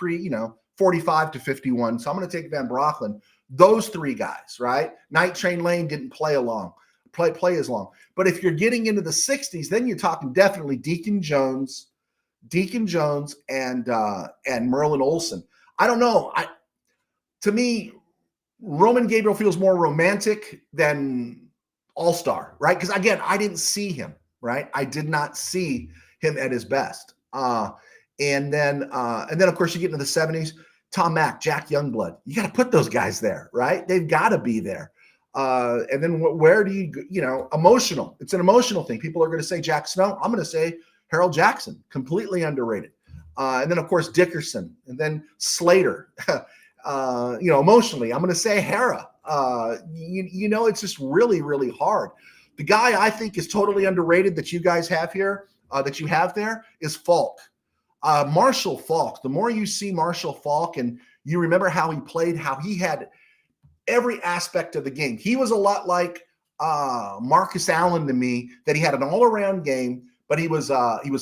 45 to 51, so I'm going to take Van Brocklin. Those three guys, right? Night Train Lane didn't play as long. But if you're getting into the 60s, then you're talking definitely Deacon Jones, and Merlin Olsen. I don't know. To me, Roman Gabriel feels more romantic than all-star, right? Because again, I didn't see him, right? I did not see him at his best. And then of course you get into the 70s, Tom Mack, Jack Youngblood. You got to put those guys there, right? They've got to be there. And then where do you emotional? It's an emotional thing. People are going to say Jack Snow. I'm going to say Harold Jackson, completely underrated. And then of course Dickerson, and then Slater. Emotionally, I'm going to say Hara. It's just really, really hard. The guy I think is totally underrated that you guys have here, that you have there, is Falk. Marshall Falk. The more you see Marshall Falk and you remember how he played, how he had every aspect of the game. He was a lot like Marcus Allen to me, that he had an all-around game, but he was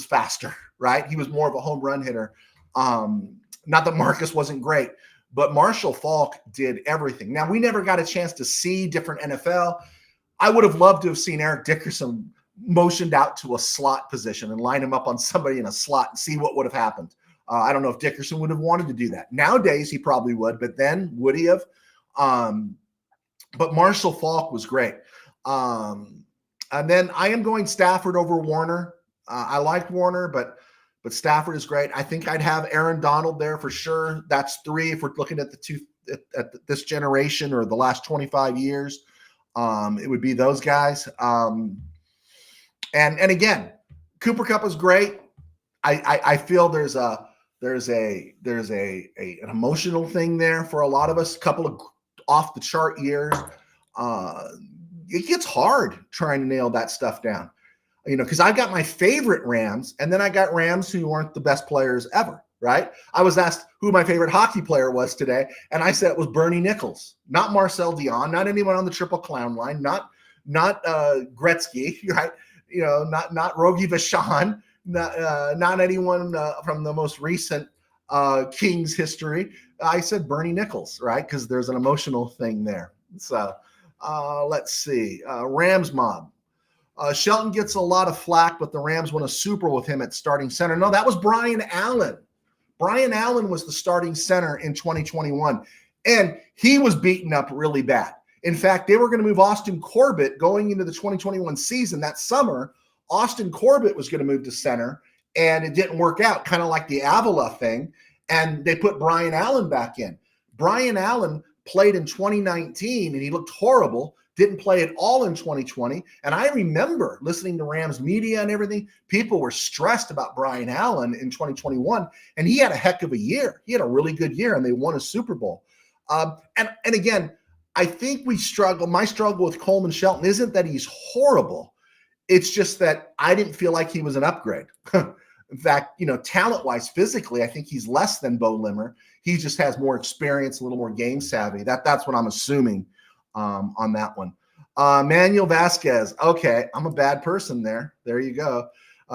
faster, right? He was more of a home run hitter. Not that Marcus wasn't great, but Marshall Falk did everything. Now, we never got a chance to see different NFL. I would have loved to have seen Eric Dickerson motioned out to a slot position and line him up on somebody in a slot and see what would have happened. I don't know if Dickerson would have wanted to do that. Nowadays, he probably would, but then would he have? But Marshall Falk was great. And then I am going Stafford over Warner. I like Warner, but Stafford is great. I think I'd have Aaron Donald there for sure. That's 3 if we're looking at this generation or the last 25 years. It would be those guys. And again, Cooper Kupp is great. I feel there's an emotional thing there for a lot of us. A couple of off the chart years. It gets hard trying to nail that stuff down. Because I got my favorite Rams, and then I got Rams who weren't the best players ever, right? I was asked who my favorite hockey player was today, and I said it was Bernie Nichols, not Marcel Dion, not anyone on the Triple Clown line, not Gretzky, right? Not Rogie Vachon, not anyone from the most recent Kings history. I said Bernie Nichols, right? Because there's an emotional thing there. So let's see. Rams mob. Shelton gets a lot of flack, but the Rams won a Super Bowl with him at starting center. No, that was Brian Allen. Brian Allen was the starting center in 2021, and he was beaten up really bad. In fact, they were going to move Austin Corbett going into the 2021 season that summer. Austin Corbett was going to move to center, and it didn't work out, kind of like the Avila thing, and they put Brian Allen back in. Brian Allen played in 2019, and he looked horrible. Didn't play at all in 2020. And I remember listening to Rams media and everything. People were stressed about Brian Allen in 2021, and he had a heck of a year. He had a really good year, and they won a Super Bowl. And again, I think we struggle. My struggle with Coleman Shelton isn't that he's horrible. It's just that I didn't feel like he was an upgrade. In fact, talent-wise, physically, I think he's less than Bo Limmer. He just has more experience, a little more game savvy. That's what I'm assuming on that one. Manuel Vasquez. Okay, I'm a bad person there. There you go.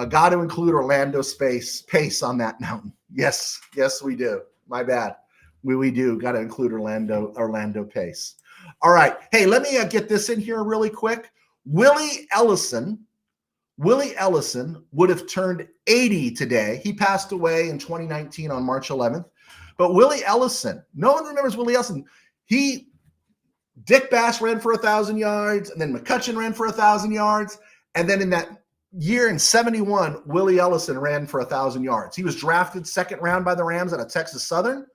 Got to include Orlando pace on that mountain. Yes, we do. My bad. We do. Got to include Orlando pace. All right. Hey, let me get this in here really quick. Willie Ellison would have turned 80 today. He passed away in 2019 on March 11th. But Willie Ellison, no one remembers Willie Ellison. Dick Bass ran for 1,000 yards, and then McCutcheon ran for 1,000 yards. And then in that year in 71, Willie Ellison ran for 1,000 yards. He was drafted second round by the Rams out of Texas Southern,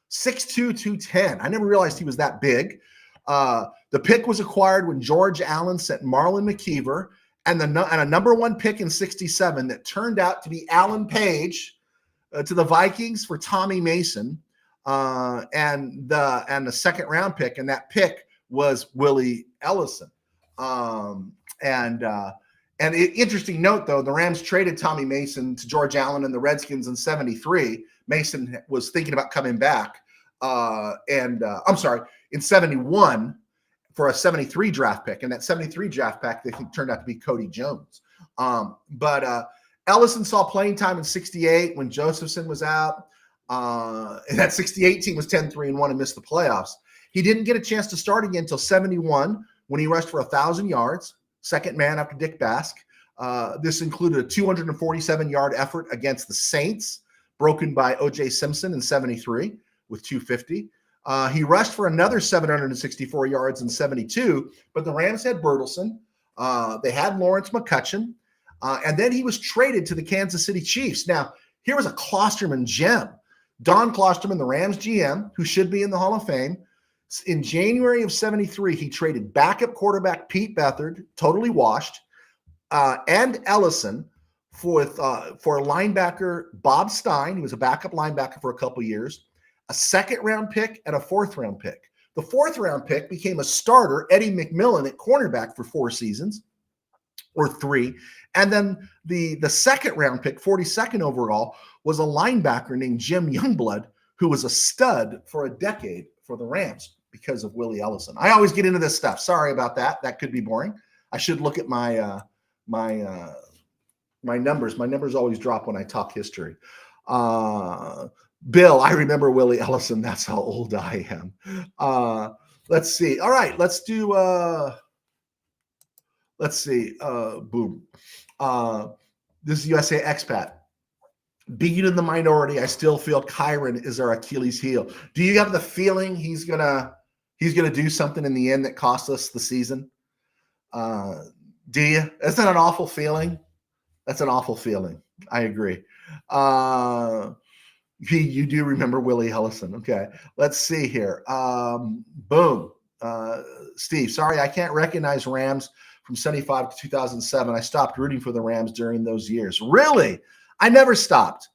6'2", 210. I never realized he was that big. The pick was acquired when George Allen sent Marlon McKeever and a number one pick in 67 that turned out to be Alan Page to the Vikings for Tommy Mason and the second round pick. And that pick was Willie Ellison. Interesting note, though, the Rams traded Tommy Mason to George Allen and the Redskins in 73. Mason was thinking about coming back. In 71 for a 73 draft pick. And that 73 draft pick, they think, turned out to be Cody Jones. But Ellison saw playing time in 68 when Josephson was out. And that 68 team was 10-3-1 and missed the playoffs. He didn't get a chance to start again until 71 when he rushed for 1,000 yards, second man after Dick Bass. This included a 247-yard effort against the Saints, broken by O.J. Simpson in 73 with 250. He rushed for another 764 yards in 72, but the Rams had Bertelson. They had Lawrence McCutcheon, and then he was traded to the Kansas City Chiefs. Now, here was a Klosterman gem. Don Klosterman, the Rams GM, who should be in the Hall of Fame. In January of 73, he traded backup quarterback Pete Beathard, totally washed, and Ellison for linebacker Bob Stein. He was a backup linebacker for a couple years, a second-round pick, and a fourth-round pick. The fourth-round pick became a starter, Eddie McMillan, at cornerback for 4 seasons, or 3. And then the second-round pick, 42nd overall, was a linebacker named Jim Youngblood, who was a stud for a decade for the Rams because of Willie Ellison. I always get into this stuff. Sorry about that. That could be boring. I should look at my numbers. My numbers always drop when I talk history. Bill, I remember Willie Ellison. That's how old I am. Let's see. All right, let's do boom. This is USA Expat. Being in the minority, I still feel Kyron is our Achilles heel. Do you have the feeling he's gonna do something in the end that costs us the season? Do you? Isn't that an awful feeling? That's an awful feeling. I agree. You do remember Willie Ellison. Okay. Let's see here. Boom. Steve, sorry, I can't recognize Rams from 75 to 2007. I stopped rooting for the Rams during those years. Really? I never stopped.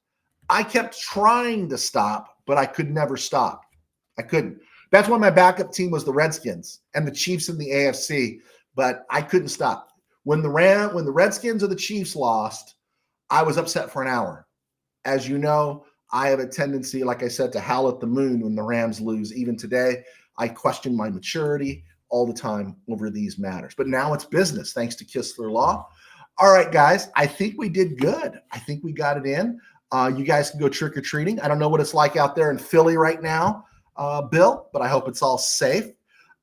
I kept trying to stop, but I could never stop. I couldn't. That's why my backup team was the Redskins and the Chiefs in the AFC, but I couldn't stop. When the Redskins or the Chiefs lost, I was upset for an hour. As you know, I have a tendency, like I said, to howl at the moon when the Rams lose. Even today, I question my maturity all the time over these matters. But now it's business, thanks to Kistler Law. All right, guys, I think we did good. I think we got it in. You guys can go trick-or-treating. I don't know what it's like out there in Philly right now, Bill, but I hope it's all safe.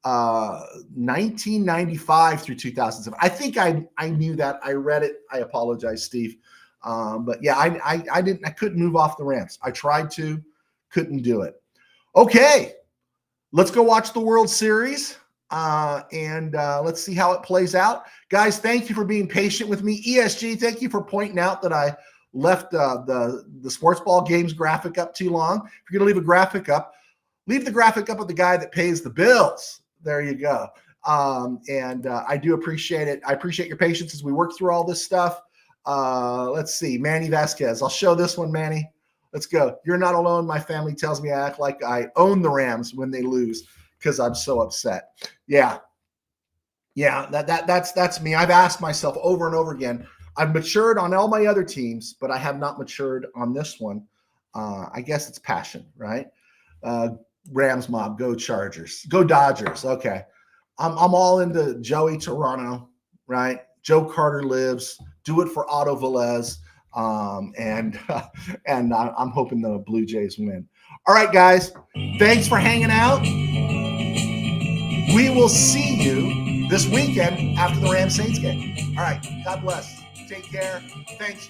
1995 through 2007. I think I knew that. I read it. I apologize, Steve. But yeah, I couldn't move off the Rams. I tried to, couldn't do it. Okay, let's go watch the World Series. And let's see how it plays out. Guys, thank you for being patient with me. ESG, thank you for pointing out that I left the sports ball games graphic up too long. If you're going to leave a graphic up, leave the graphic up with the guy that pays the bills. There you go. I do appreciate it. I appreciate your patience as we work through all this stuff. Let's see. Manny Vasquez. I'll show this one, Manny. Let's go. You're not alone. My family tells me I act like I own the Rams when they lose because I'm so upset. Yeah, that's me. I've asked myself over and over again. I've matured on all my other teams, but I have not matured on this one. I guess it's passion, right? Rams mob, go Chargers, go Dodgers. Okay, I'm all into Joey Toronto, right? Joe Carter lives. Do it for Otto Velez. And I'm hoping the Blue Jays win. All right, guys. Thanks for hanging out. We will see you this weekend after the Rams Saints game. All right. God bless. Take care. Thanks.